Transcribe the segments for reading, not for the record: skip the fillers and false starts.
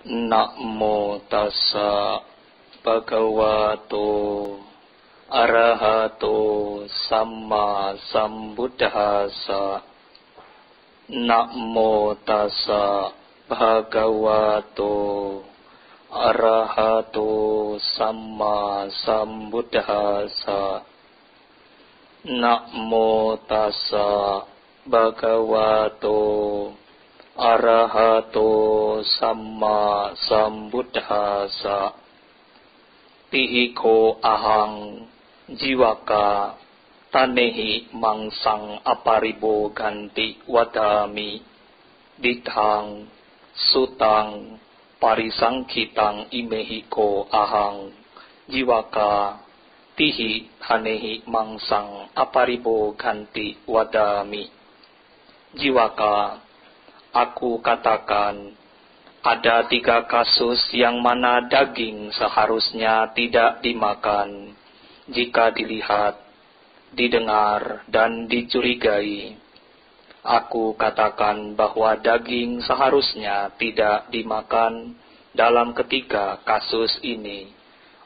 Namo tassa bhagavato arahato samma sambuddhassa. Namo tassa bhagavato arahato samma sambuddhassa. Namo tassa bhagavato arahato samma sambuddhassa. Tihiko ahang jiwaka tanehi mangsang aparibo ganti wadami dithang sutang parisangkitang imehiko ahang jiwaka tihi hanehi mangsang aparibo ganti wadami. Jiwaka, aku katakan, ada 3 kasus yang mana daging seharusnya tidak dimakan jika dilihat, didengar, dan dicurigai. Aku katakan bahwa daging seharusnya tidak dimakan dalam ketiga kasus ini.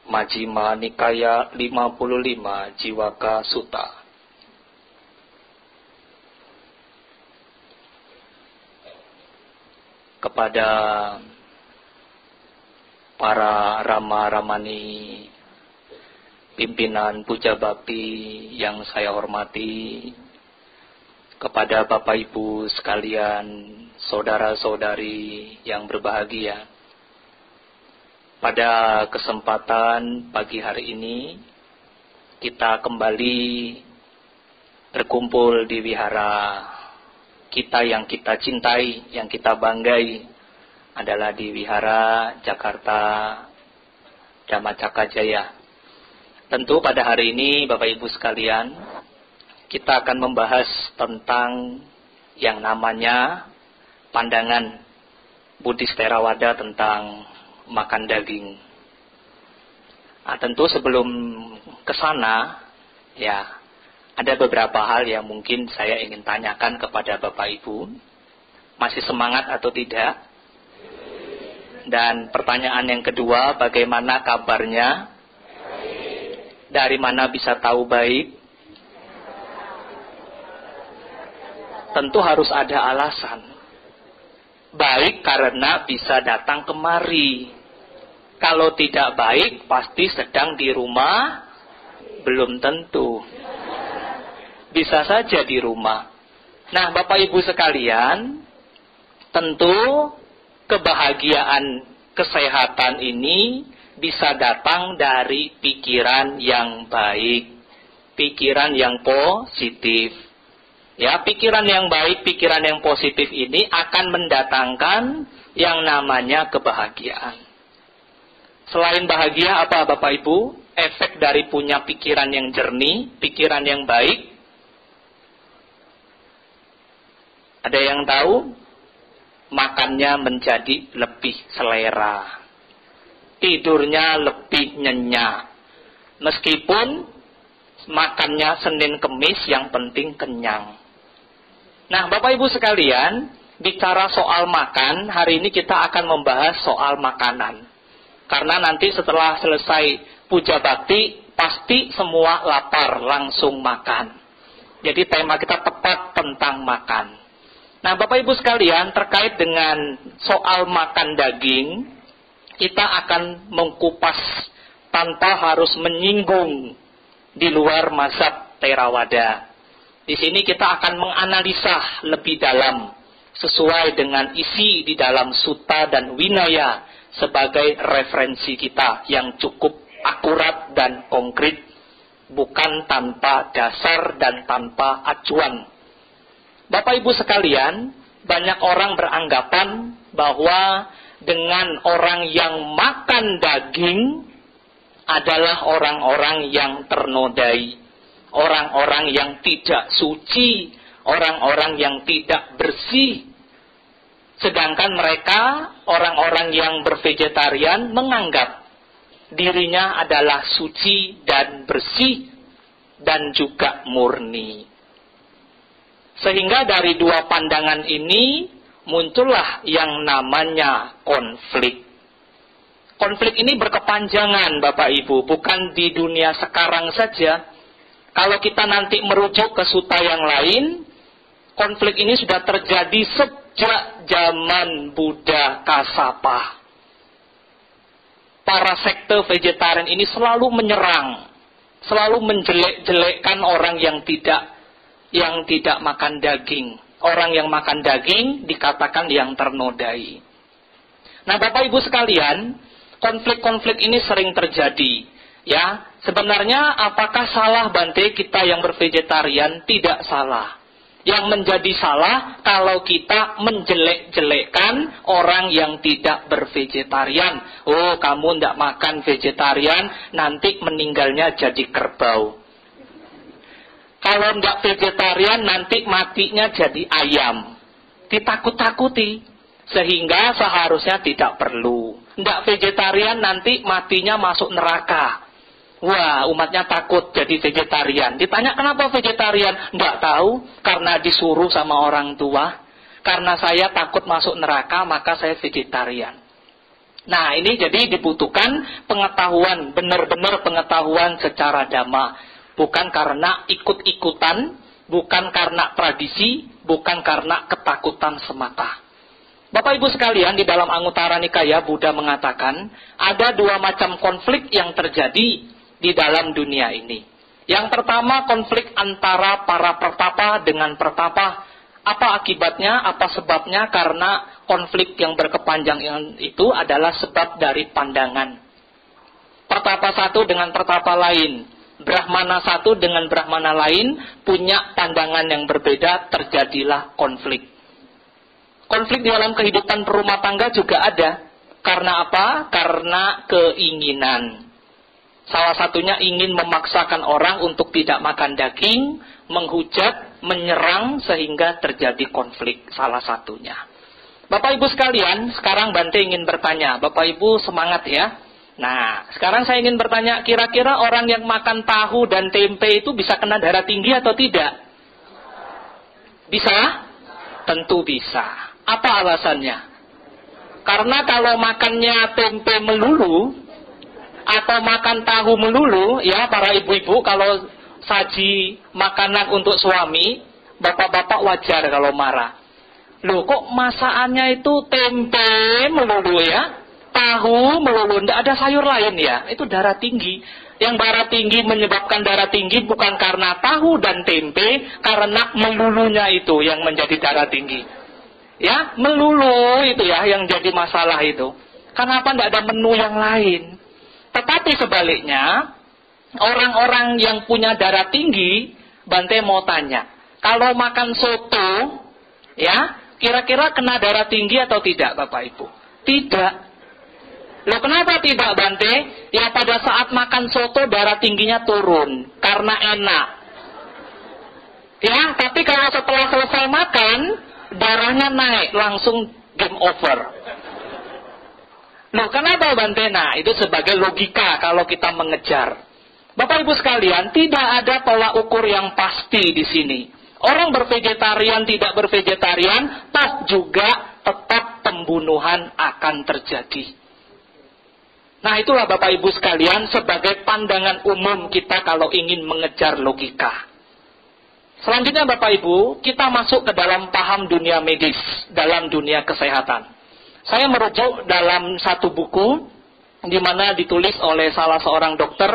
Majjhima Nikaya 55 Jiwaka Sutta. Kepada para rama-ramani, pimpinan puja bakti yang saya hormati, kepada Bapak Ibu sekalian, saudara-saudari yang berbahagia, pada kesempatan pagi hari ini kita kembali berkumpul di wihara kita yang kita cintai, yang kita banggai, adalah di Wihara Jakarta Dhammacakka Jaya. Tentu pada hari ini Bapak Ibu sekalian, kita akan membahas tentang yang namanya pandangan Buddhis Theravada tentang makan daging. Nah, tentu sebelum ke sana, ya, ada beberapa hal yang mungkin saya ingin tanyakan kepada Bapak Ibu. Masih semangat atau tidak? Dan pertanyaan yang kedua, bagaimana kabarnya? Dari mana bisa tahu baik? Tentu harus ada alasan. Baik karena bisa datang kemari. Kalau tidak baik, pasti sedang di rumah? Belum tentu. Bisa saja di rumah. Nah, Bapak Ibu sekalian, tentu kebahagiaan kesehatan ini bisa datang dari pikiran yang baik, pikiran yang positif. Ya, pikiran yang baik, pikiran yang positif ini akan mendatangkan yang namanya kebahagiaan. Selain bahagia, apa Bapak Ibu? Efek dari punya pikiran yang jernih, pikiran yang baik. Ada yang tahu? Makannya menjadi lebih selera. Tidurnya lebih nyenyak. Meskipun makannya Senin Kemis, yang penting kenyang. Nah, Bapak Ibu sekalian, bicara soal makan, hari ini kita akan membahas soal makanan. Karena nanti setelah selesai puja bakti, pasti semua lapar, langsung makan. Jadi tema kita tepat tentang makan. Nah, Bapak Ibu sekalian, terkait dengan soal makan daging, kita akan mengkupas tanpa harus menyinggung di luar mazhab Theravada. Di sini kita akan menganalisa lebih dalam sesuai dengan isi di dalam sutta dan winaya sebagai referensi kita yang cukup akurat dan konkret, bukan tanpa dasar dan tanpa acuan. Bapak Ibu sekalian, banyak orang beranggapan bahwa dengan orang yang makan daging adalah orang-orang yang ternodai, orang-orang yang tidak suci, orang-orang yang tidak bersih. Sedangkan mereka, orang-orang yang bervegetarian, menganggap dirinya adalah suci dan bersih dan juga murni. Sehingga dari dua pandangan ini muncullah yang namanya konflik. konflik ini berkepanjangan Bapak Ibu, bukan di dunia sekarang saja. Kalau kita nanti merujuk ke suta yang lain, konflik ini sudah terjadi sejak zaman Buddha Kasapa. Para sekte vegetarian ini selalu menyerang, selalu menjelek-jelekkan orang yang tidak makan daging. Orang yang makan daging dikatakan yang ternodai. Nah, Bapak Ibu sekalian, konflik-konflik ini sering terjadi. Ya, sebenarnya apakah salah Bante kita yang bervegetarian? Tidak salah. Yang menjadi salah kalau kita menjelek-jelekkan orang yang tidak bervegetarian. Oh, kamu tidak makan vegetarian, nanti meninggalnya jadi kerbau. Kalau tidak vegetarian, nanti matinya jadi ayam. Ditakut-takuti. Sehingga seharusnya tidak perlu. Tidak vegetarian, nanti matinya masuk neraka. Wah, umatnya takut jadi vegetarian. Ditanya kenapa vegetarian? Tidak tahu, karena disuruh sama orang tua. Karena saya takut masuk neraka, maka saya vegetarian. Nah, ini jadi dibutuhkan pengetahuan, benar-benar pengetahuan secara dhamma. Bukan karena ikut-ikutan, bukan karena tradisi, bukan karena ketakutan semata. Bapak Ibu sekalian, di dalam Anguttara Nikaya, Buddha mengatakan, ada dua macam konflik yang terjadi di dalam dunia ini. Yang pertama, konflik antara para pertapa dengan pertapa. Apa akibatnya, apa sebabnya? Karena konflik yang berkepanjangan itu adalah sebab dari pandangan. Pertapa satu dengan pertapa lain. Brahmana satu dengan Brahmana lain punya pandangan yang berbeda, terjadilah konflik. Konflik di dalam kehidupan berumah tangga juga ada. Karena apa? Karena keinginan. Salah satunya ingin memaksakan orang untuk tidak makan daging, menghujat, menyerang sehingga terjadi konflik. Salah satunya. Bapak Ibu sekalian, sekarang Bante ingin bertanya. Bapak Ibu semangat ya. Nah, sekarang saya ingin bertanya, kira-kira orang yang makan tahu dan tempe itu bisa kena darah tinggi atau tidak? Bisa? Tentu bisa. Apa alasannya? Karena kalau makannya tempe melulu, atau makan tahu melulu, ya para ibu-ibu kalau saji makanan untuk suami, bapak-bapak wajar kalau marah. Loh kok masakannya itu tempe melulu ya? Tahu melulu, tidak ada sayur lain ya, itu darah tinggi. Yang darah tinggi menyebabkan darah tinggi bukan karena tahu dan tempe, karena melulunya itu yang menjadi darah tinggi. Ya, melulu itu ya yang jadi masalah itu. Kenapa tidak ada menu yang lain? Tetapi sebaliknya, orang-orang yang punya darah tinggi, Bante mau tanya, kalau makan soto, ya, kira-kira kena darah tinggi atau tidak Bapak Ibu? Tidak. Loh kenapa tidak Bante? Ya pada saat makan soto darah tingginya turun karena enak. Ya, tapi kalau setelah selesai makan darahnya naik langsung game over. Loh kenapa Bante? Nah, itu sebagai logika kalau kita mengejar. Bapak Ibu sekalian, tidak ada tolak ukur yang pasti di sini. Orang bervegetarian tidak bervegetarian, toh juga tetap pembunuhan akan terjadi. Nah itulah Bapak Ibu sekalian sebagai pandangan umum kita kalau ingin mengejar logika. Selanjutnya Bapak Ibu, kita masuk ke dalam paham dunia medis, dalam dunia kesehatan. Saya merujuk dalam satu buku, di mana ditulis oleh salah seorang dokter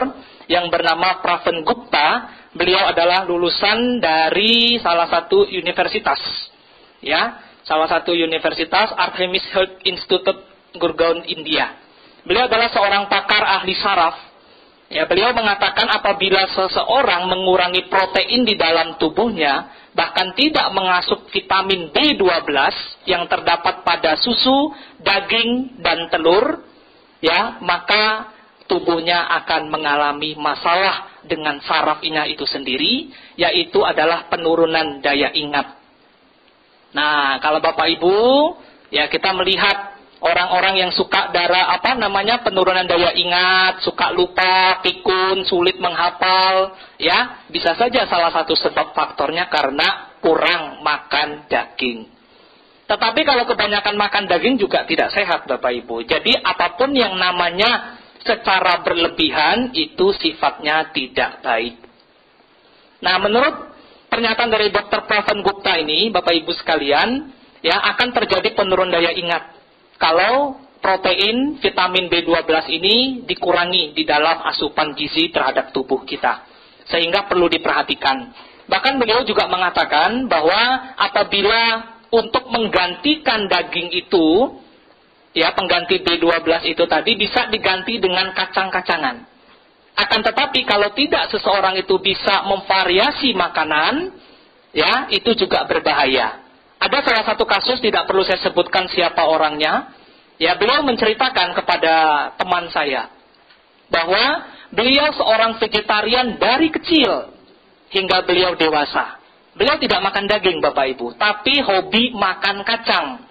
yang bernama Praven Gupta. Beliau adalah lulusan dari salah satu universitas. Ya, salah satu universitas, Artemis Health Institute, Gurgaon, India. Beliau adalah seorang pakar ahli saraf. Ya, beliau mengatakan apabila seseorang mengurangi protein di dalam tubuhnya, bahkan tidak mengasup vitamin B12 yang terdapat pada susu, daging, dan telur, ya, maka tubuhnya akan mengalami masalah dengan sarafnya itu sendiri, yaitu adalah penurunan daya ingat. Nah, kalau Bapak Ibu, ya kita melihat orang-orang yang suka penurunan daya ingat, suka lupa, pikun, sulit menghafal, ya, bisa saja salah satu sebab faktornya karena kurang makan daging. Tetapi kalau kebanyakan makan daging juga tidak sehat, Bapak Ibu. Jadi apapun yang namanya secara berlebihan itu sifatnya tidak baik. Nah, menurut pernyataan dari Dr. Pravan Gupta ini, Bapak Ibu sekalian, ya akan terjadi penurunan daya ingat kalau protein, vitamin B12 ini dikurangi di dalam asupan gizi terhadap tubuh kita. Sehingga perlu diperhatikan. Bahkan beliau juga mengatakan bahwa apabila untuk menggantikan daging itu, ya pengganti B12 itu tadi bisa diganti dengan kacang-kacangan. Akan tetapi kalau tidak seseorang itu bisa memvariasi makanan, ya itu juga berbahaya. Ada salah satu kasus, tidak perlu saya sebutkan siapa orangnya, ya beliau menceritakan kepada teman saya bahwa beliau seorang vegetarian dari kecil hingga beliau dewasa. Beliau tidak makan daging, Bapak Ibu, tapi hobi makan kacang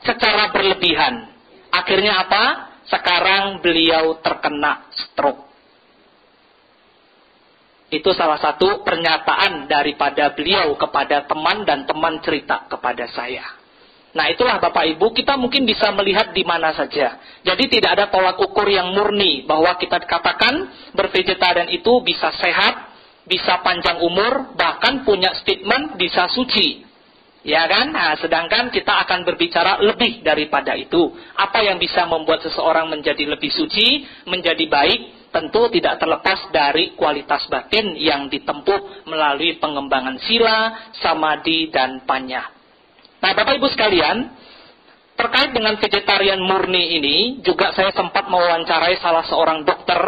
secara berlebihan. Akhirnya apa? Sekarang beliau terkena stroke. Itu salah satu pernyataan daripada beliau kepada teman, dan teman cerita kepada saya. Nah, itulah Bapak Ibu, kita mungkin bisa melihat di mana saja. Jadi tidak ada tolak ukur yang murni bahwa kita katakan bervegetarian itu bisa sehat, bisa panjang umur, bahkan punya statement bisa suci. Ya kan? Nah, sedangkan kita akan berbicara lebih daripada itu. Apa yang bisa membuat seseorang menjadi lebih suci, menjadi baik, tentu tidak terlepas dari kualitas batin yang ditempuh melalui pengembangan sila, samadhi, dan panya. Nah, Bapak Ibu sekalian, terkait dengan vegetarian murni ini, juga saya sempat mewawancarai salah seorang dokter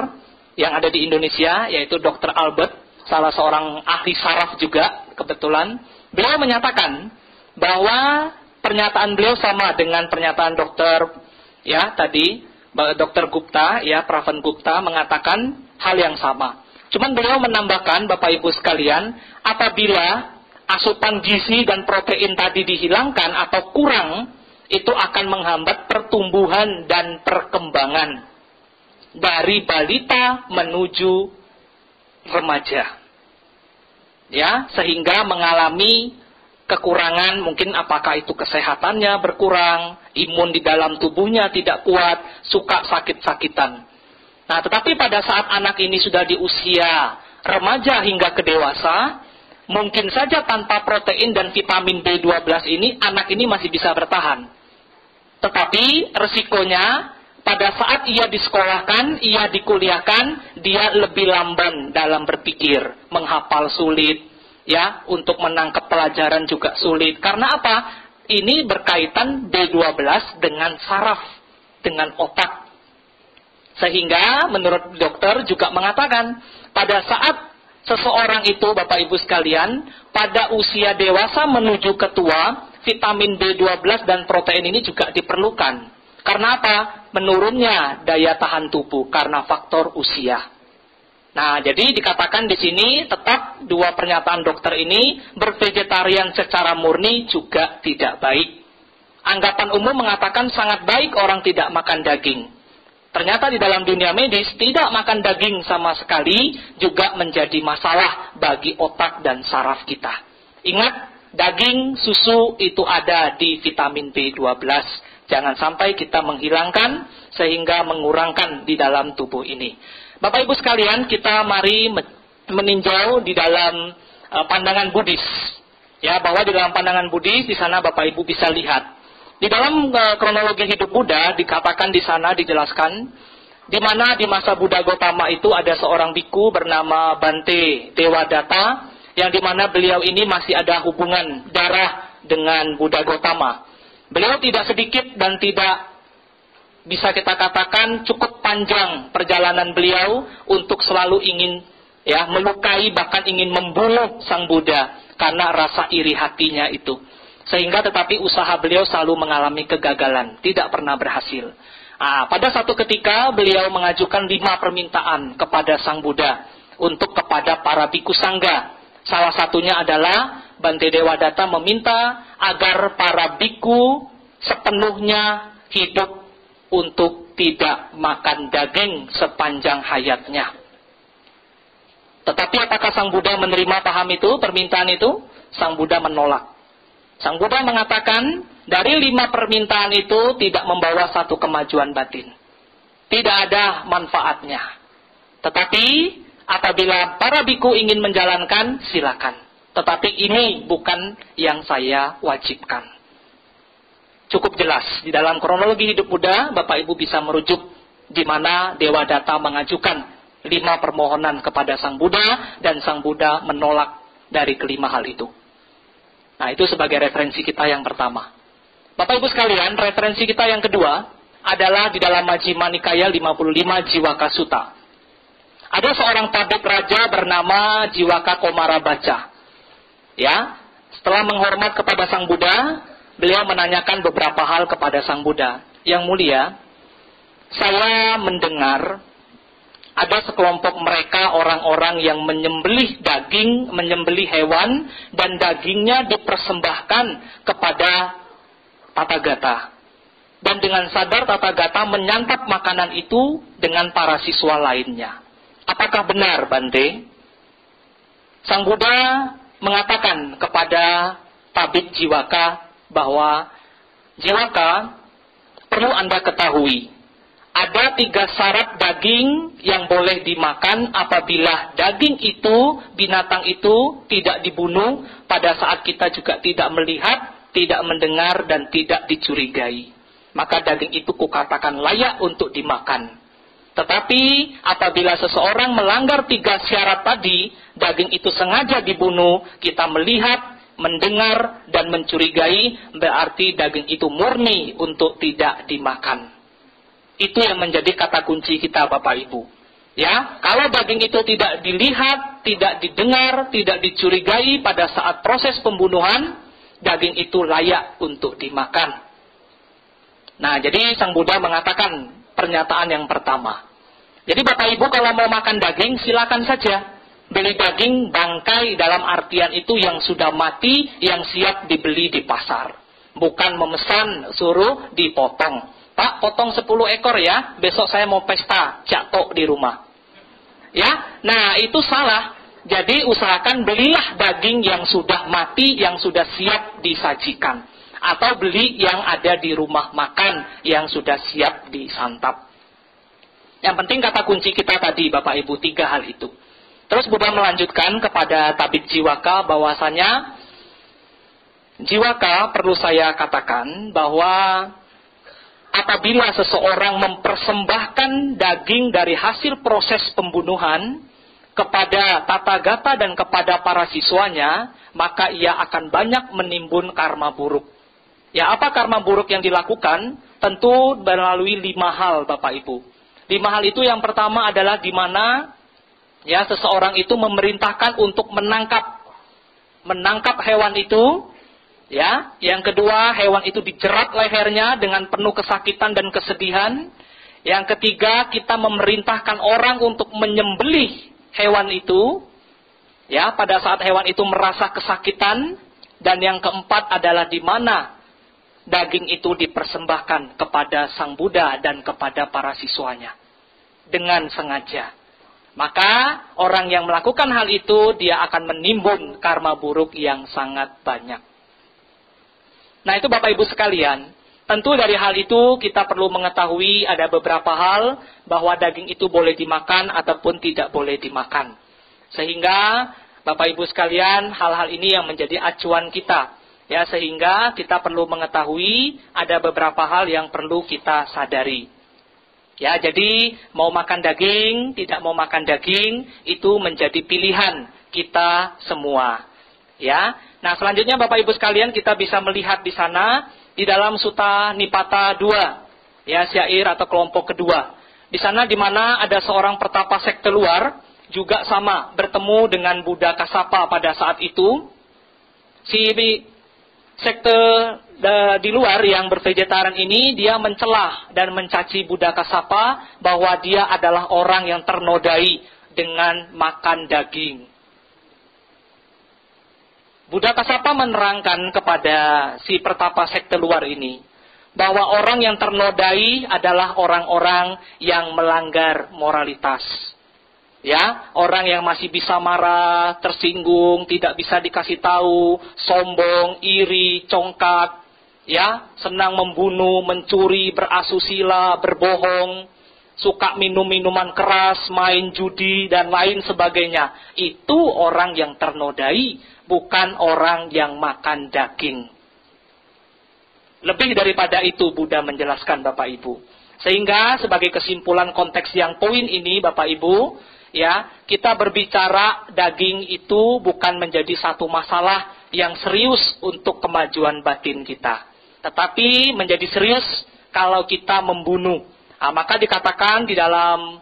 yang ada di Indonesia, yaitu Dr. Albert, salah seorang ahli saraf juga, kebetulan. Beliau menyatakan bahwa pernyataan beliau sama dengan pernyataan dokter, ya tadi, Dr. Gupta, ya Pravan Gupta mengatakan hal yang sama. Cuman beliau menambahkan, Bapak Ibu sekalian, apabila asupan gizi dan protein tadi dihilangkan atau kurang, itu akan menghambat pertumbuhan dan perkembangan dari balita menuju remaja, ya, sehingga mengalami kekurangan, mungkin apakah itu kesehatannya berkurang, imun di dalam tubuhnya tidak kuat, suka sakit-sakitan. Nah, tetapi pada saat anak ini sudah di usia remaja hingga ke dewasa, mungkin saja tanpa protein dan vitamin B12 ini, anak ini masih bisa bertahan. Tetapi resikonya, pada saat ia disekolahkan, ia dikuliahkan, dia lebih lamban dalam berpikir, menghafal sulit, ya, untuk menangkap pelajaran juga sulit. Karena apa? Ini berkaitan B12 dengan saraf, dengan otak. Sehingga menurut dokter juga mengatakan, pada saat seseorang itu, Bapak Ibu sekalian, pada usia dewasa menuju ke tua, vitamin B12 dan protein ini juga diperlukan. Karena apa? Menurunnya daya tahan tubuh karena faktor usia. Nah, jadi dikatakan di sini tetap dua pernyataan dokter ini, bervegetarian secara murni juga tidak baik. Anggapan umum mengatakan sangat baik orang tidak makan daging. Ternyata di dalam dunia medis, tidak makan daging sama sekali juga menjadi masalah bagi otak dan saraf kita. Ingat, daging, susu itu ada di vitamin B12. Jangan sampai kita menghilangkan sehingga mengurangkan di dalam tubuh ini. Bapak Ibu sekalian, kita mari meninjau di dalam pandangan Buddhis. Ya, bahwa di dalam pandangan Buddhis, di sana Bapak Ibu bisa lihat. Di dalam kronologi hidup Buddha, dikatakan di sana, dijelaskan, di mana di masa Buddha Gotama itu ada seorang biku bernama Bante Dewadatta, yang di mana beliau ini masih ada hubungan darah dengan Buddha Gotama. Beliau tidak sedikit dan tidak bisa kita katakan cukup panjang perjalanan beliau untuk selalu ingin, ya, melukai, bahkan ingin membunuh Sang Buddha karena rasa iri hatinya itu. Sehingga tetapi usaha beliau selalu mengalami kegagalan, tidak pernah berhasil. Pada satu ketika beliau mengajukan 5 permintaan kepada Sang Buddha untuk kepada para biku sangga. Salah satunya adalah Bante Dewadatta meminta agar para biku sepenuhnya hidup untuk tidak makan daging sepanjang hayatnya. Tetapi apakah Sang Buddha menerima paham itu, permintaan itu? Sang Buddha menolak. Sang Buddha mengatakan, dari 5 permintaan itu tidak membawa satu kemajuan batin. Tidak ada manfaatnya. Tetapi, apabila para biku ingin menjalankan, silakan. Tetapi ini bukan yang saya wajibkan. Cukup jelas. Di dalam kronologi hidup Buddha, Bapak Ibu bisa merujuk di mana Dewa Datta mengajukan 5 permohonan kepada Sang Buddha, dan Sang Buddha menolak dari kelima hal itu. Nah, itu sebagai referensi kita yang pertama. Bapak Ibu sekalian, referensi kita yang kedua adalah di dalam Majjhima Nikaya 55 Jiwaka Sutta. Ada seorang tabib raja bernama Jiwaka Komarabaca. Ya, setelah menghormat kepada Sang Buddha, beliau menanyakan beberapa hal kepada Sang Buddha. Yang mulia, saya mendengar ada sekelompok mereka orang-orang yang menyembelih daging, menyembelih hewan, dan dagingnya dipersembahkan kepada Tathagata. Dan dengan sadar Tathagata menyantap makanan itu dengan para siswa lainnya. Apakah benar, Bante? Sang Buddha mengatakan kepada tabib Jiwaka bahwa, Jiwaka, perlu Anda ketahui, ada 3 syarat daging yang boleh dimakan apabila daging itu, binatang itu tidak dibunuh pada saat kita juga tidak melihat, tidak mendengar, dan tidak dicurigai. Maka daging itu kukatakan layak untuk dimakan. Tetapi apabila seseorang melanggar 3 syarat tadi, daging itu sengaja dibunuh, kita melihat, mendengar, dan mencurigai, berarti daging itu murni untuk tidak dimakan. Itu yang menjadi kata kunci kita, Bapak Ibu. Ya, kalau daging itu tidak dilihat, tidak didengar, tidak dicurigai pada saat proses pembunuhan, daging itu layak untuk dimakan. Nah, jadi Sang Buddha mengatakan pernyataan yang pertama. Jadi Bapak Ibu kalau mau makan daging, silakan saja. Beli daging bangkai dalam artian itu yang sudah mati, yang siap dibeli di pasar. Bukan memesan, suruh dipotong. Pak, potong 10 ekor ya, besok saya mau pesta jaktok di rumah. Ya, nah itu salah. Jadi usahakan belilah daging yang sudah mati, yang sudah siap disajikan. Atau beli yang ada di rumah makan, yang sudah siap disantap. Yang penting kata kunci kita tadi, Bapak Ibu, 3 hal itu. Terus Buddha melanjutkan kepada tabib Jiwaka bahwasanya, Jiwaka, perlu saya katakan bahwa apabila seseorang mempersembahkan daging dari hasil proses pembunuhan kepada Tathagata dan kepada para siswanya, maka ia akan banyak menimbun karma buruk. Ya, apa karma buruk yang dilakukan? Tentu melalui 5 hal, Bapak Ibu. 5 hal itu yang pertama adalah di mana ya seseorang itu memerintahkan untuk menangkap hewan itu. Ya, yang kedua, hewan itu dijerat lehernya dengan penuh kesakitan dan kesedihan. Yang ketiga, kita memerintahkan orang untuk menyembelih hewan itu. Ya, pada saat hewan itu merasa kesakitan. Dan yang keempat adalah di mana daging itu dipersembahkan kepada Sang Buddha dan kepada para siswanya dengan sengaja. Maka orang yang melakukan hal itu, dia akan menimbun karma buruk yang sangat banyak. Nah, itu Bapak Ibu sekalian, tentu dari hal itu kita perlu mengetahui ada beberapa hal bahwa daging itu boleh dimakan ataupun tidak boleh dimakan. Sehingga Bapak Ibu sekalian, hal-hal ini yang menjadi acuan kita. Ya, sehingga kita perlu mengetahui ada beberapa hal yang perlu kita sadari. Ya, jadi mau makan daging, tidak mau makan daging, itu menjadi pilihan kita semua. Ya, nah selanjutnya Bapak Ibu sekalian kita bisa melihat di sana di dalam Sutta Nipata 2, ya syair atau kelompok kedua. Di sana di mana ada seorang pertapa sekte luar juga sama bertemu dengan Buddha Kassapa pada saat itu. Si sekte di luar yang bervegetarian ini dia mencela dan mencaci Buddha Kassapa bahwa dia adalah orang yang ternodai dengan makan daging. Buddha Kassapa menerangkan kepada si pertapa sekte luar ini bahwa orang yang ternodai adalah orang-orang yang melanggar moralitas. Ya, orang yang masih bisa marah, tersinggung, tidak bisa dikasih tahu, sombong, iri, congkak, ya, senang membunuh, mencuri, berasusila, berbohong, suka minum minuman keras, main judi dan lain sebagainya. Itu orang yang ternodai, bukan orang yang makan daging. Lebih daripada itu Buddha menjelaskan Bapak Ibu. Sehingga sebagai kesimpulan konteks yang poin ini Bapak Ibu, ya, kita berbicara daging itu bukan menjadi satu masalah yang serius untuk kemajuan batin kita. Tetapi menjadi serius kalau kita membunuh. Nah, maka dikatakan di dalam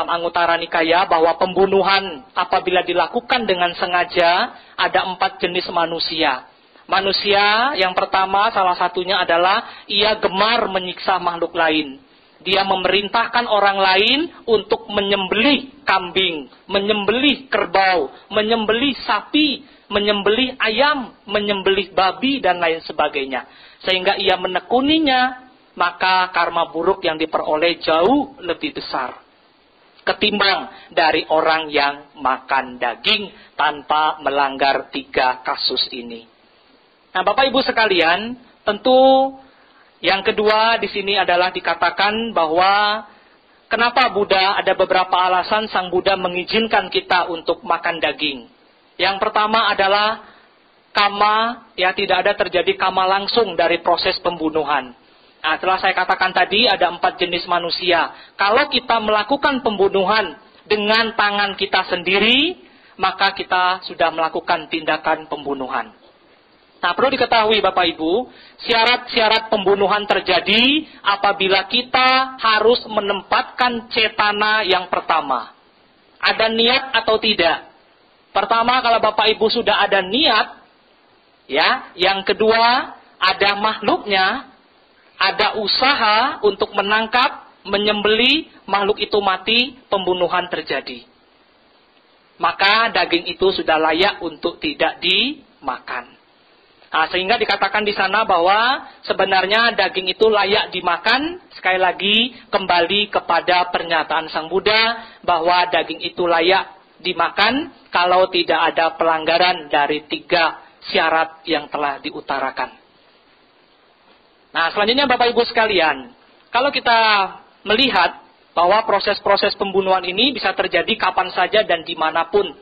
Anguttara Nikaya bahwa pembunuhan apabila dilakukan dengan sengaja ada 4 jenis manusia. Manusia yang pertama salah satunya adalah ia gemar menyiksa makhluk lain. Dia memerintahkan orang lain untuk menyembelih kambing, menyembelih kerbau, menyembelih sapi, menyembelih ayam, menyembelih babi, dan lain sebagainya. Sehingga ia menekuninya, maka karma buruk yang diperoleh jauh lebih besar ketimbang dari orang yang makan daging tanpa melanggar 3 kasus ini. Nah, Bapak Ibu sekalian, tentu yang kedua di sini adalah dikatakan bahwa kenapa Buddha, ada beberapa alasan Sang Buddha mengizinkan kita untuk makan daging. Yang pertama adalah kama, ya, tidak ada terjadi kama langsung dari proses pembunuhan. Nah, telah saya katakan tadi ada 4 jenis manusia. Kalau kita melakukan pembunuhan dengan tangan kita sendiri, maka kita sudah melakukan tindakan pembunuhan. Nah, perlu diketahui Bapak Ibu, syarat-syarat pembunuhan terjadi apabila kita harus menempatkan cetana yang pertama. Ada niat atau tidak? Pertama, kalau Bapak Ibu sudah ada niat, ya. Yang kedua, ada makhluknya, ada usaha untuk menangkap, menyembelih, makhluk itu mati, pembunuhan terjadi. Maka daging itu sudah layak untuk tidak dimakan. Nah, sehingga dikatakan di sana bahwa sebenarnya daging itu layak dimakan. Sekali lagi kembali kepada pernyataan Sang Buddha bahwa daging itu layak dimakan kalau tidak ada pelanggaran dari 3 syarat yang telah diutarakan. Nah, selanjutnya Bapak Ibu sekalian, kalau kita melihat bahwa proses-proses pembunuhan ini bisa terjadi kapan saja dan dimanapun.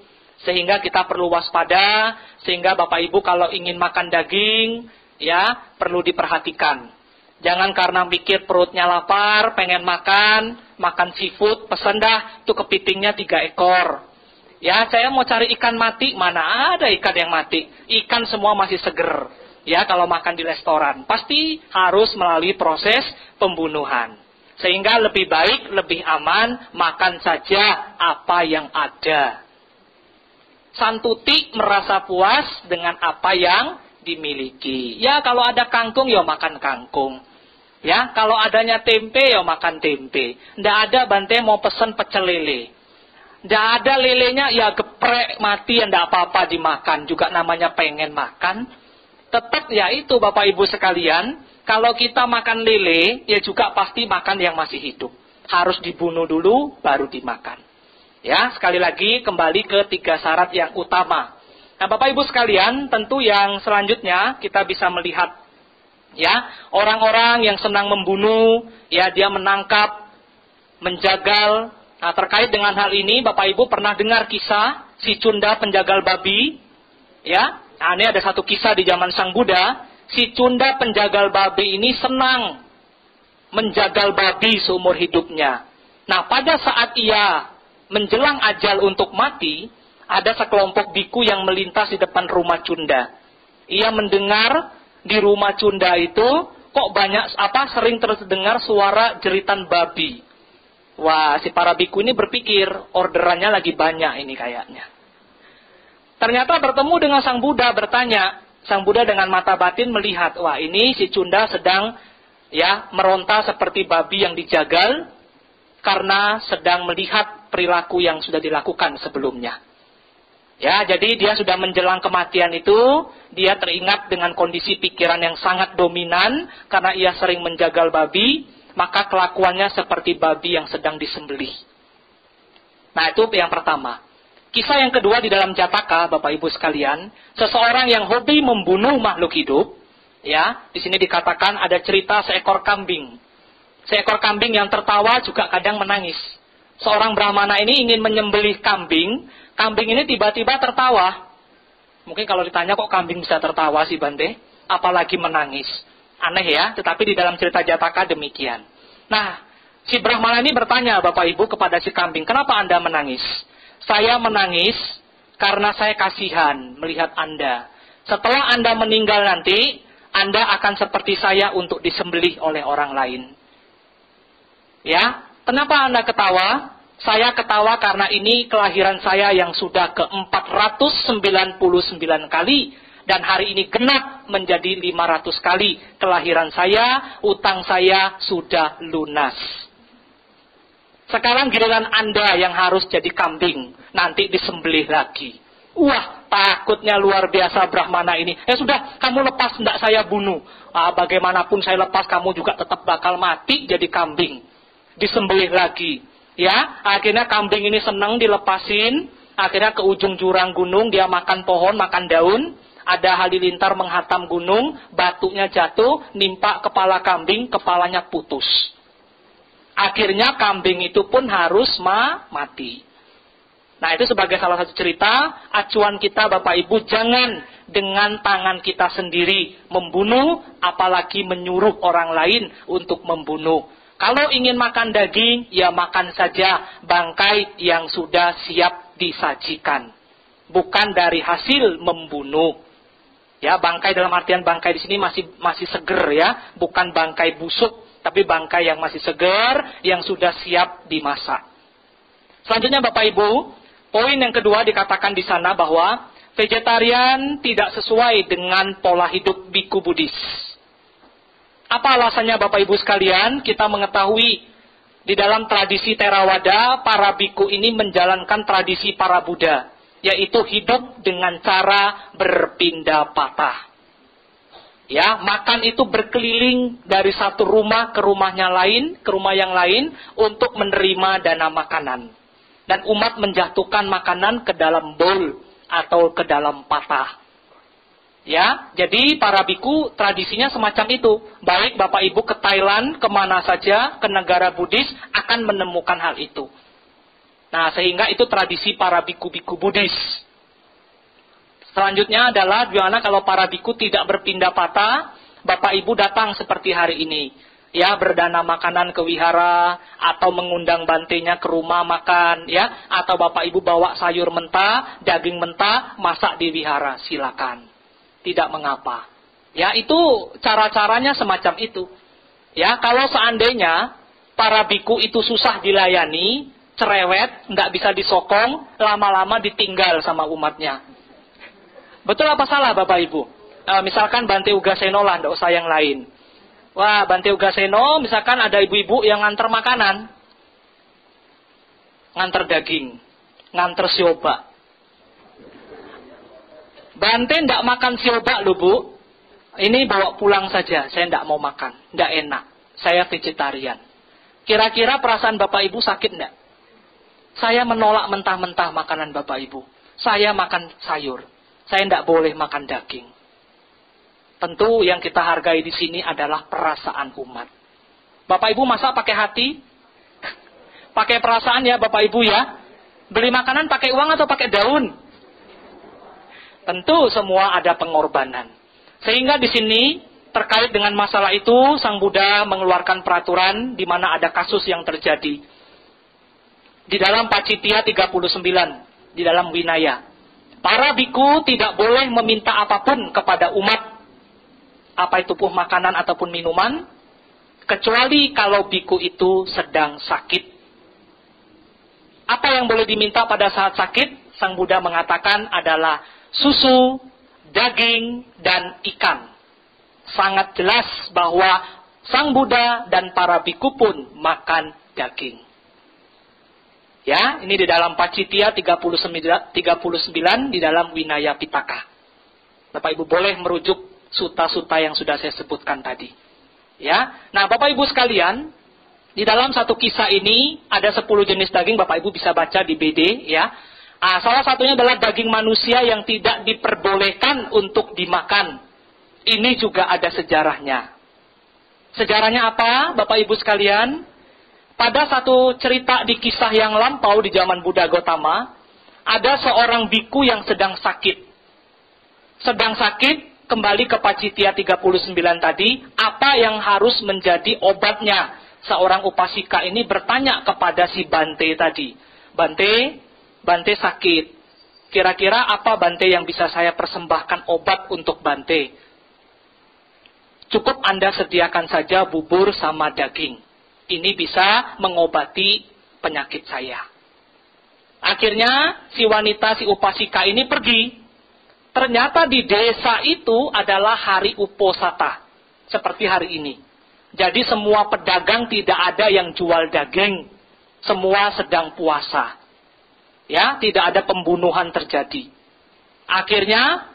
Sehingga kita perlu waspada, sehingga Bapak Ibu kalau ingin makan daging, ya, perlu diperhatikan. Jangan karena mikir perutnya lapar, pengen makan seafood, pesen dah, itu kepitingnya 3 ekor. Ya, saya mau cari ikan mati, mana ada ikan yang mati? Ikan semua masih seger. Ya, kalau makan di restoran, pasti harus melalui proses pembunuhan. Sehingga lebih baik, lebih aman, makan saja apa yang ada. Santuti merasa puas dengan apa yang dimiliki. Ya, kalau ada kangkung, ya makan kangkung. Ya, kalau adanya tempe, ya makan tempe. Nggak ada Bante mau pesen pecel lele. Nggak ada lelenya, ya geprek mati, ya nggak apa-apa dimakan. Juga namanya pengen makan. Tetap ya itu Bapak Ibu sekalian, kalau kita makan lele, ya juga pasti makan yang masih hidup. Harus dibunuh dulu, baru dimakan. Ya, sekali lagi kembali ke 3 syarat yang utama. Nah, Bapak Ibu sekalian, tentu yang selanjutnya kita bisa melihat, ya, orang-orang yang senang membunuh, ya, dia menangkap, menjagal. Nah, terkait dengan hal ini, Bapak Ibu pernah dengar kisah si Cunda penjagal babi, ya? Nah, ini ada satu kisah di zaman Sang Buddha. Si Cunda penjagal babi ini senang menjagal babi seumur hidupnya. Nah, pada saat ia menjelang ajal untuk mati, ada sekelompok biku yang melintas di depan rumah Cunda. Ia mendengar di rumah Cunda itu kok sering terdengar suara jeritan babi. Wah, si para biku ini berpikir orderannya lagi banyak ini kayaknya. Ternyata bertemu dengan Sang Buddha, bertanya. Sang Buddha dengan mata batin melihat, wah ini si Cunda sedang ya meronta seperti babi yang dijagal karena sedang melihat perilaku yang sudah dilakukan sebelumnya. Ya, jadi dia sudah menjelang kematian itu, dia teringat dengan kondisi pikiran yang sangat dominan karena ia sering menjagal babi, maka kelakuannya seperti babi yang sedang disembelih. Nah, itu yang pertama. Kisah yang kedua di dalam Jataka, Bapak Ibu sekalian, seseorang yang hobi membunuh makhluk hidup, ya, di sini dikatakan ada cerita seekor kambing. Seekor kambing yang tertawa juga kadang menangis. Seorang Brahmana ini ingin menyembelih kambing, kambing ini tiba-tiba tertawa. Mungkin kalau ditanya kok kambing bisa tertawa sih Bante, apalagi menangis. Aneh ya, tetapi di dalam cerita Jataka demikian. Nah, si Brahmana ini bertanya Bapak Ibu kepada si kambing, kenapa Anda menangis? Saya menangis karena saya kasihan melihat Anda. Setelah Anda meninggal nanti, Anda akan seperti saya untuk disembelih oleh orang lain. Ya, kenapa Anda ketawa? Saya ketawa karena ini kelahiran saya yang sudah ke-499 kali. Dan hari ini genap menjadi 500 kali kelahiran saya, utang saya sudah lunas. Sekarang giliran Anda yang harus jadi kambing, nanti disembelih lagi. Wah, takutnya luar biasa Brahmana ini. Ya sudah, kamu lepas, tidak saya bunuh. Bagaimanapun saya lepas, kamu juga tetap bakal mati jadi kambing. Disembelih lagi. Ya, akhirnya kambing ini senang dilepasin. Akhirnya ke ujung jurang gunung, dia makan pohon, makan daun. Ada halilintar menghantam gunung, batunya jatuh, nimpa kepala kambing, kepalanya putus. Akhirnya kambing itu pun harus mati. Nah, itu sebagai salah satu cerita, acuan kita Bapak Ibu, jangan dengan tangan kita sendiri membunuh, apalagi menyuruh orang lain untuk membunuh. Kalau ingin makan daging, ya makan saja bangkai yang sudah siap disajikan. Bukan dari hasil membunuh. Ya, bangkai dalam artian bangkai di sini masih seger ya, bukan bangkai busuk. Tapi bangkai yang masih segar, yang sudah siap dimasak. Selanjutnya Bapak Ibu, poin yang kedua dikatakan di sana bahwa vegetarian tidak sesuai dengan pola hidup biku Buddhis. Apa alasannya Bapak Ibu sekalian? Kita mengetahui di dalam tradisi Theravada, para biku ini menjalankan tradisi para Buddha, yaitu hidup dengan cara berpindah patah. Ya, makan itu berkeliling dari satu rumah ke rumahnya lain, ke rumah yang lain untuk menerima dana makanan. Dan umat menjatuhkan makanan ke dalam bowl atau ke dalam patah. Ya, jadi para biku tradisinya semacam itu. Baik Bapak Ibu ke Thailand, kemana saja, ke negara Buddhis akan menemukan hal itu. Nah, sehingga itu tradisi para biku-biku Buddhis. Selanjutnya adalah bagaimana kalau para biku tidak berpindah patah, Bapak Ibu datang seperti hari ini. Ya, berdana makanan ke wihara, atau mengundang bantenya ke rumah makan, ya, atau Bapak Ibu bawa sayur mentah, daging mentah, masak di wihara, silakan. Tidak mengapa. Ya, itu cara-caranya semacam itu. Ya, kalau seandainya para biku itu susah dilayani, cerewet, nggak bisa disokong, lama-lama ditinggal sama umatnya. Betul apa salah Bapak Ibu? Misalkan Bante Ugaseno lah, tidak usah yang lain. Wah, Bante Ugaseno, misalkan ada ibu-ibu yang nganter makanan. Nganter daging. Nganter sioba. Bante tidak makan sioba loh Bu. Ini bawa pulang saja, saya tidak mau makan. Tidak enak, saya vegetarian. Kira-kira perasaan Bapak Ibu sakit tidak? Saya menolak mentah-mentah makanan Bapak Ibu. Saya makan sayur. Saya tidak boleh makan daging. Tentu yang kita hargai di sini adalah perasaan umat. Bapak Ibu masak pakai hati? Pakai perasaan ya Bapak Ibu ya? Beli makanan pakai uang atau pakai daun? Tentu semua ada pengorbanan. Sehingga di sini terkait dengan masalah itu, Sang Buddha mengeluarkan peraturan di mana ada kasus yang terjadi. Di dalam Pacittiya 39, di dalam Winaya. Para biku tidak boleh meminta apapun kepada umat, apa itu pun makanan ataupun minuman, kecuali kalau biku itu sedang sakit. Apa yang boleh diminta pada saat sakit? Sang Buddha mengatakan adalah susu, daging, dan ikan. Sangat jelas bahwa Sang Buddha dan para biku pun makan daging. Ya, ini di dalam Pacittiya 39 di dalam Winaya Pitaka. Bapak Ibu boleh merujuk suta-suta yang sudah saya sebutkan tadi. Ya. Nah, Bapak Ibu sekalian, Di dalam satu kisah ini ada 10 jenis daging, Bapak Ibu bisa baca di BD ya. Salah satunya adalah daging manusia yang tidak diperbolehkan untuk dimakan. Ini juga ada sejarahnya. Sejarahnya apa, Bapak Ibu sekalian? Pada satu cerita di kisah yang lampau di zaman Buddha Gotama, ada seorang biku yang sedang sakit. Sedang sakit, kembali ke Pacitya 39 tadi, apa yang harus menjadi obatnya? Seorang upasika ini bertanya kepada si Bante tadi. Bante sakit. Kira-kira apa Bante yang bisa saya persembahkan obat untuk Bante? Cukup Anda sediakan saja bubur sama daging. Ini bisa mengobati penyakit saya. Akhirnya si wanita, si upasika ini pergi. Ternyata di desa itu adalah hari Uposata. Seperti hari ini. Jadi semua pedagang tidak ada yang jual daging. Semua sedang puasa. Ya, tidak ada pembunuhan terjadi. Akhirnya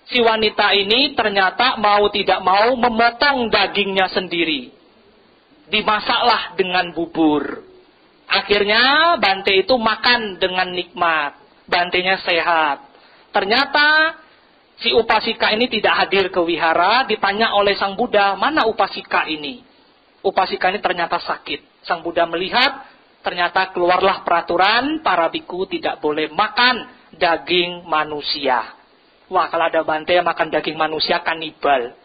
si wanita ini ternyata mau tidak mau memotong dagingnya sendiri. Dimasaklah dengan bubur. Akhirnya Bante itu makan dengan nikmat. Bantenya sehat. Ternyata si upasika ini tidak hadir ke wihara. Ditanya oleh Sang Buddha, mana upasika ini? Upasika ini ternyata sakit. Sang Buddha melihat, ternyata keluarlah peraturan para biku tidak boleh makan daging manusia. Wah, kalau ada Bante yang makan daging manusia, kanibal.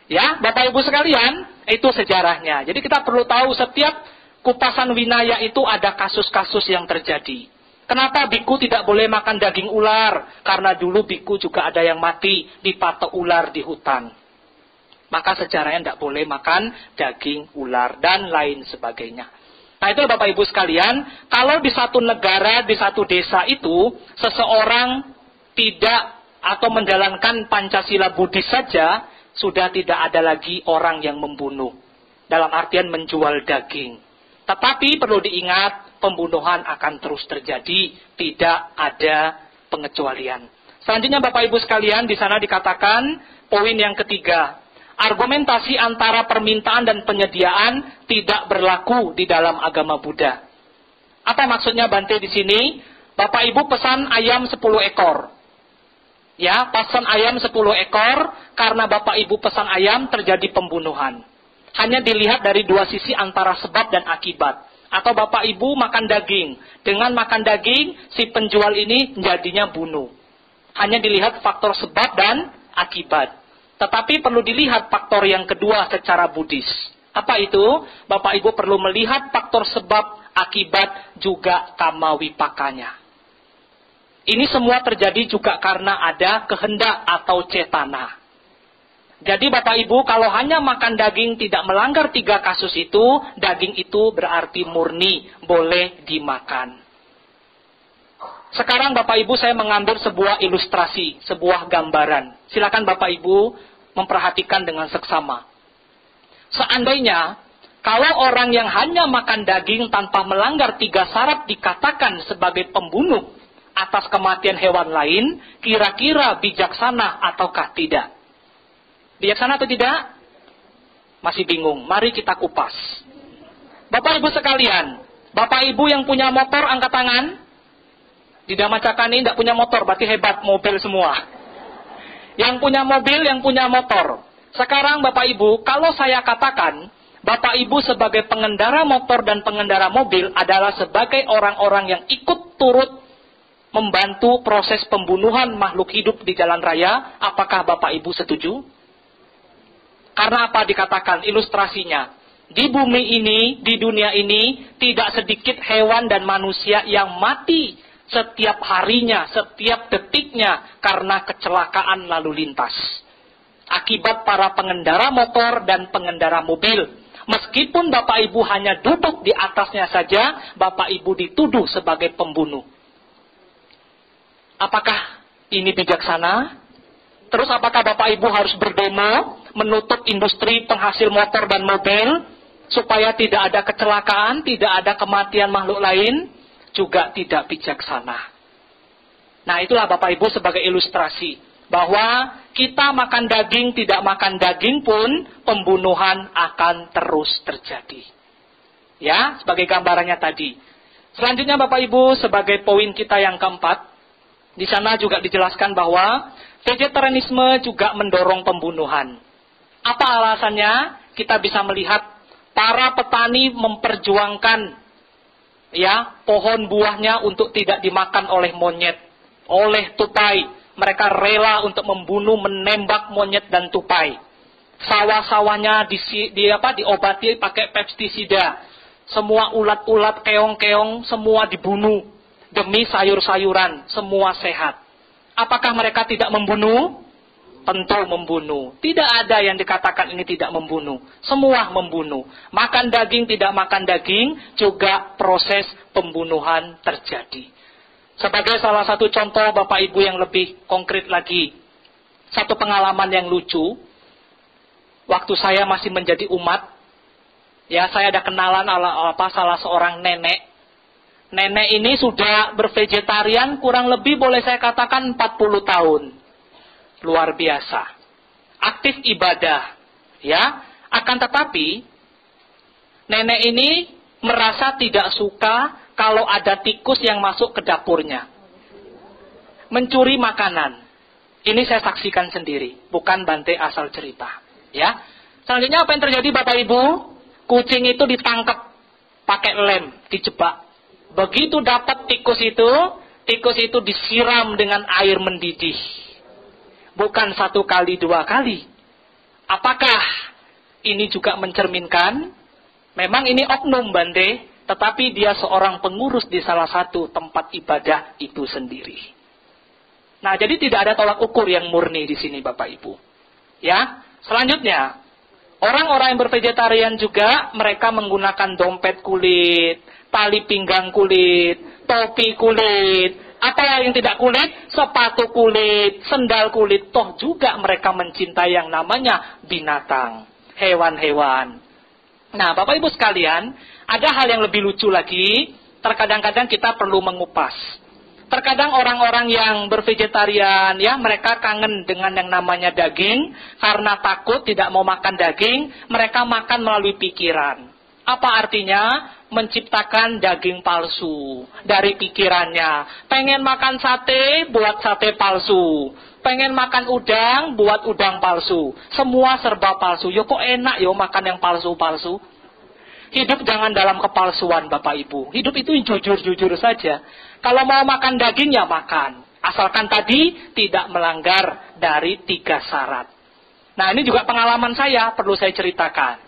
Ya, Bapak Ibu sekalian, itu sejarahnya. Jadi kita perlu tahu setiap kupasan winaya itu ada kasus-kasus yang terjadi. Kenapa biku tidak boleh makan daging ular? Karena dulu biku juga ada yang mati dipatok ular di hutan. Maka sejarahnya tidak boleh makan daging ular dan lain sebagainya. Nah itu Bapak Ibu sekalian, kalau di satu negara, di satu desa itu, seseorang tidak atau menjalankan Pancasila Buddhis saja, sudah tidak ada lagi orang yang membunuh. Dalam artian menjual daging. Tetapi perlu diingat, pembunuhan akan terus terjadi, tidak ada pengecualian. Selanjutnya Bapak Ibu sekalian, di sana dikatakan, poin yang ketiga, argumentasi antara permintaan dan penyediaan tidak berlaku di dalam agama Buddha. Apa maksudnya Bante di sini? Bapak Ibu pesan ayam 10 ekor. Ya, pesan ayam 10 ekor, karena Bapak Ibu pesan ayam terjadi pembunuhan. Hanya dilihat dari dua sisi antara sebab dan akibat. Atau Bapak Ibu makan daging. Dengan makan daging, si penjual ini jadinya bunuh. Hanya dilihat faktor sebab dan akibat. Tetapi perlu dilihat faktor yang kedua secara Buddhis. Apa itu? Bapak Ibu perlu melihat faktor sebab, akibat, juga kama wipakanya. Ini semua terjadi juga karena ada kehendak atau cetana. Jadi Bapak Ibu kalau hanya makan daging tidak melanggar 3 kasus itu, daging itu berarti murni, boleh dimakan. Sekarang Bapak Ibu saya mengambil sebuah ilustrasi, sebuah gambaran. Silakan Bapak Ibu memperhatikan dengan seksama. Seandainya, kalau orang yang hanya makan daging tanpa melanggar 3 syarat dikatakan sebagai pembunuh atas kematian hewan lain, kira-kira bijaksana ataukah tidak? Bijaksana atau tidak? Masih bingung, mari kita kupas. Bapak Ibu sekalian, Bapak Ibu yang punya motor angkat tangan. Di Dhamacaka ini tidak punya motor, berarti hebat, mobil semua. Yang punya mobil, yang punya motor. Sekarang Bapak Ibu, kalau saya katakan, Bapak Ibu sebagai pengendara motor dan pengendara mobil adalah sebagai orang-orang yang ikut turut membantu proses pembunuhan makhluk hidup di jalan raya, apakah Bapak Ibu setuju? Karena apa dikatakan ilustrasinya? Di bumi ini, di dunia ini, tidak sedikit hewan dan manusia yang mati setiap harinya, setiap detiknya karena kecelakaan lalu lintas. Akibat para pengendara motor dan pengendara mobil. Meskipun Bapak Ibu hanya duduk di atasnya saja, Bapak Ibu dituduh sebagai pembunuh. Apakah ini bijaksana? Terus apakah Bapak Ibu harus berdemo, menutup industri penghasil motor dan mobil, supaya tidak ada kecelakaan, tidak ada kematian makhluk lain? Juga tidak bijaksana. Nah itulah Bapak Ibu sebagai ilustrasi. bahwa kita makan daging, tidak makan daging pun pembunuhan akan terus terjadi. Ya, sebagai gambarannya tadi. Selanjutnya Bapak Ibu, sebagai poin kita yang keempat, di sana juga dijelaskan bahwa vegetarianisme juga mendorong pembunuhan. Apa alasannya? Kita bisa melihat para petani memperjuangkan ya pohon buahnya untuk tidak dimakan oleh monyet, oleh tupai. Mereka rela untuk membunuh, menembak monyet dan tupai. Sawah-sawahnya diobati pakai pestisida. Semua ulat-ulat, keong-keong, semua dibunuh demi sayur-sayuran, semua sehat. Apakah mereka tidak membunuh? Tentu membunuh. Tidak ada yang dikatakan ini tidak membunuh. Semua membunuh. Makan daging, tidak makan daging, juga proses pembunuhan terjadi. Sebagai salah satu contoh Bapak Ibu yang lebih konkret lagi, satu pengalaman yang lucu, waktu saya masih menjadi umat, ya saya ada kenalan salah seorang nenek. Nenek ini sudah bervegetarian kurang lebih boleh saya katakan 40 tahun. Luar biasa. Aktif ibadah. Ya, akan tetapi nenek ini merasa tidak suka kalau ada tikus yang masuk ke dapurnya. Mencuri makanan. Ini saya saksikan sendiri, bukan Bante asal cerita. Ya. Selanjutnya apa yang terjadi Bapak Ibu? Kucing itu ditangkap pakai lem, dijebak. Begitu dapat tikus itu disiram dengan air mendidih. Bukan 1 kali, 2 kali. Apakah ini juga mencerminkan? Memang ini oknum Bante, tetapi dia seorang pengurus di salah satu tempat ibadah itu sendiri. Nah, jadi tidak ada tolak ukur yang murni di sini Bapak Ibu. Ya, selanjutnya, orang-orang yang bervegetarian juga mereka menggunakan dompet kulit, tali pinggang kulit, topi kulit. Apa yang tidak kulit? Sepatu kulit, sendal kulit. Toh juga mereka mencintai yang namanya binatang, hewan-hewan. Nah, Bapak Ibu sekalian, ada hal yang lebih lucu lagi. Terkadang-kadang kita perlu mengupas. Terkadang orang-orang yang bervegetarian, ya mereka kangen dengan yang namanya daging. Karena takut tidak mau makan daging, mereka makan melalui pikiran. Apa artinya? Menciptakan daging palsu dari pikirannya. Pengen makan sate, buat sate palsu. Pengen makan udang, buat udang palsu. Semua serba palsu. Yo kok enak yo makan yang palsu-palsu. Hidup jangan dalam kepalsuan Bapak Ibu. Hidup itu jujur-jujur saja. Kalau mau makan daging ya makan. Asalkan tadi tidak melanggar dari 3 syarat. Nah, ini juga pengalaman saya, perlu saya ceritakan.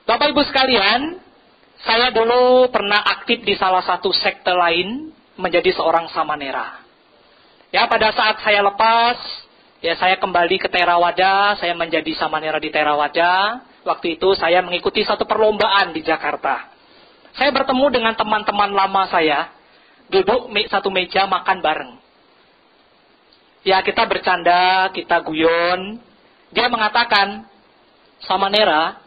Bapak Ibu sekalian, saya dulu pernah aktif di salah satu sekte lain menjadi seorang samanera. Ya, pada saat saya lepas, ya saya kembali ke Theravada, saya menjadi samanera di Theravada. Waktu itu saya mengikuti satu perlombaan di Jakarta. Saya bertemu dengan teman-teman lama saya, duduk satu meja makan bareng. Ya, kita bercanda, kita guyon. Dia mengatakan, samanera,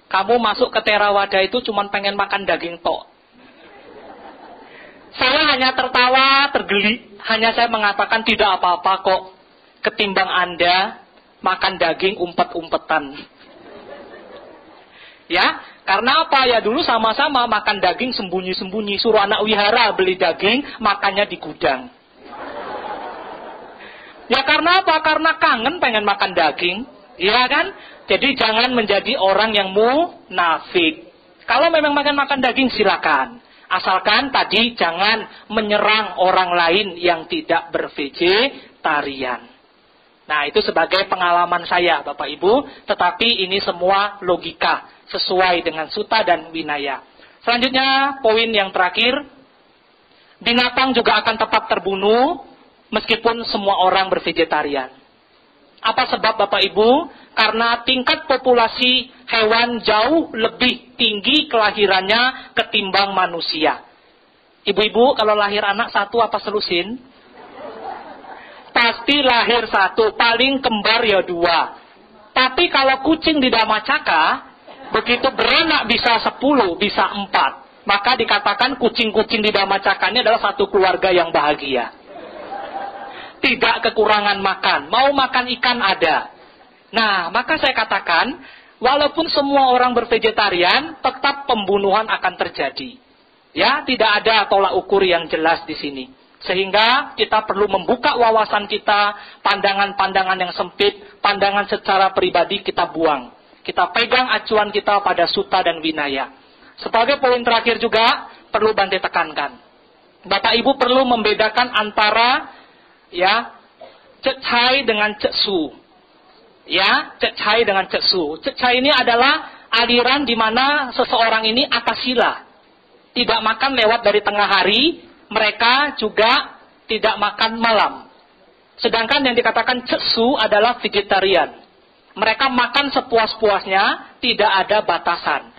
kamu masuk ke Theravada itu cuma pengen makan daging tok. Saya hanya tertawa, tergeli. Hanya saya mengatakan tidak apa-apa kok. Ketimbang Anda makan daging umpet-umpetan. Ya, karena apa? Ya dulu sama-sama makan daging sembunyi-sembunyi. Suruh anak wihara beli daging, makannya di gudang. Ya karena apa? Karena kangen pengen makan daging. Iya kan? Jadi jangan menjadi orang yang munafik. Kalau memang makan daging silakan. Asalkan tadi jangan menyerang orang lain yang tidak bervegetarian. Nah, itu sebagai pengalaman saya Bapak Ibu. Tetapi ini semua logika. Sesuai dengan Sutta dan Vinaya. Selanjutnya, poin yang terakhir. Binatang juga akan tetap terbunuh meskipun semua orang bervegetarian. Apa sebab Bapak Ibu? Karena tingkat populasi hewan jauh lebih tinggi kelahirannya ketimbang manusia. Ibu-ibu kalau lahir anak 1 apa selusin? Pasti lahir 1, paling kembar ya 2. Tapi kalau kucing di Dhammacakka, begitu beranak bisa 10, bisa 4. Maka dikatakan kucing-kucing di Dhammacakka ini adalah satu keluarga yang bahagia. tidak kekurangan makan. Mau makan ikan ada. Nah, maka saya katakan, walaupun semua orang bervegetarian, tetap pembunuhan akan terjadi. Ya, tidak ada tolak ukur yang jelas di sini. Sehingga kita perlu membuka wawasan kita, pandangan-pandangan yang sempit, pandangan secara pribadi kita buang. Kita pegang acuan kita pada Sutta dan Vinaya. Sebagai poin terakhir juga, perlu Bante tekankan. Bapak Ibu perlu membedakan antara ya cecai dengan ceksu. Ya, cecai dengan ceksu. Cecai ini adalah aliran di mana seseorang ini atasila. Tidak makan lewat dari tengah hari, mereka juga tidak makan malam. Sedangkan yang dikatakan ceksu adalah vegetarian. Mereka makan sepuas-puasnya, tidak ada batasan.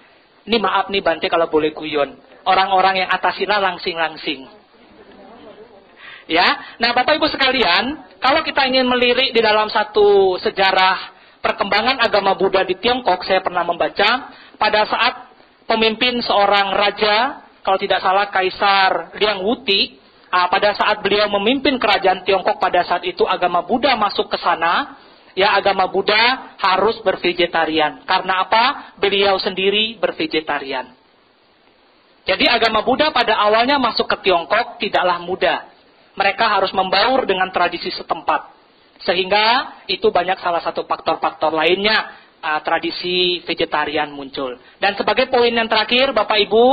Ini maaf nih Bante kalau boleh guyon. Orang-orang yang atasila langsing-langsing. Ya, nah Bapak Ibu sekalian, kalau kita ingin melirik di dalam satu sejarah perkembangan agama Buddha di Tiongkok, saya pernah membaca pada saat pemimpin seorang raja, kalau tidak salah Kaisar Liang Wuti, pada saat beliau memimpin kerajaan Tiongkok pada saat itu agama Buddha masuk ke sana, ya agama Buddha harus bervegetarian. Karena apa? Beliau sendiri bervegetarian. Jadi agama Buddha pada awalnya masuk ke Tiongkok tidaklah mudah. Mereka harus membaur dengan tradisi setempat. Sehingga itu banyak salah satu faktor-faktor lainnya tradisi vegetarian muncul. Dan sebagai poin yang terakhir Bapak Ibu,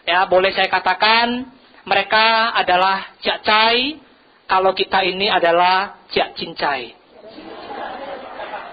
ya boleh saya katakan mereka adalah cacai, kalau kita ini adalah ciak cincai.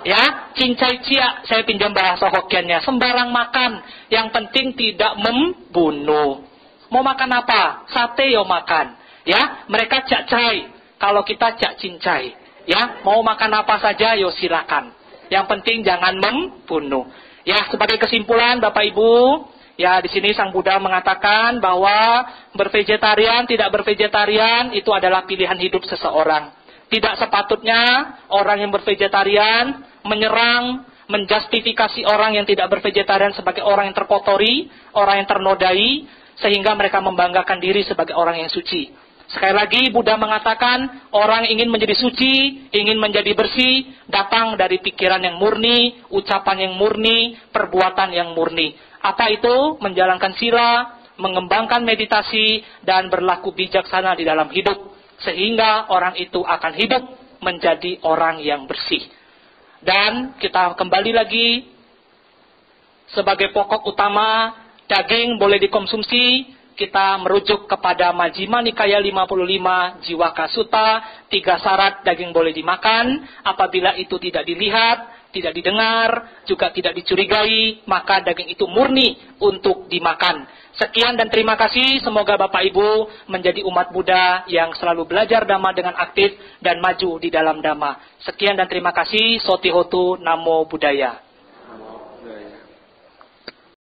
Ya, cincai ciak, saya pinjam bahasa Hokkiannya, sembarang makan, yang penting tidak membunuh. Mau makan apa? Sate yo makan. Ya, mereka cacai, kalau kita cak cincai. Ya, mau makan apa saja yo silakan. Yang penting jangan membunuh. Ya, sebagai kesimpulan Bapak Ibu, ya di sini Sang Buddha mengatakan bahwa bervegetarian tidak bervegetarian itu adalah pilihan hidup seseorang. Tidak sepatutnya orang yang bervegetarian menyerang, menjustifikasi orang yang tidak bervegetarian sebagai orang yang terkotori, orang yang ternodai, sehingga mereka membanggakan diri sebagai orang yang suci. Sekali lagi Buddha mengatakan orang ingin menjadi suci, ingin menjadi bersih, datang dari pikiran yang murni, ucapan yang murni, perbuatan yang murni. Apa itu? Menjalankan sila, mengembangkan meditasi, dan berlaku bijaksana di dalam hidup. Sehingga orang itu akan hidup menjadi orang yang bersih. Dan kita kembali lagi, sebagai pokok utama, daging boleh dikonsumsi. Kita merujuk kepada Majjhima Nikaya 55 Jiwaka Sutta, 3 syarat daging boleh dimakan. Apabila itu tidak dilihat, tidak didengar, juga tidak dicurigai, maka daging itu murni untuk dimakan. Sekian dan terima kasih. Semoga Bapak Ibu menjadi umat Buddha yang selalu belajar Dhamma dengan aktif dan maju di dalam Dhamma. Sekian dan terima kasih. Sotihotu Namo Buddhaya.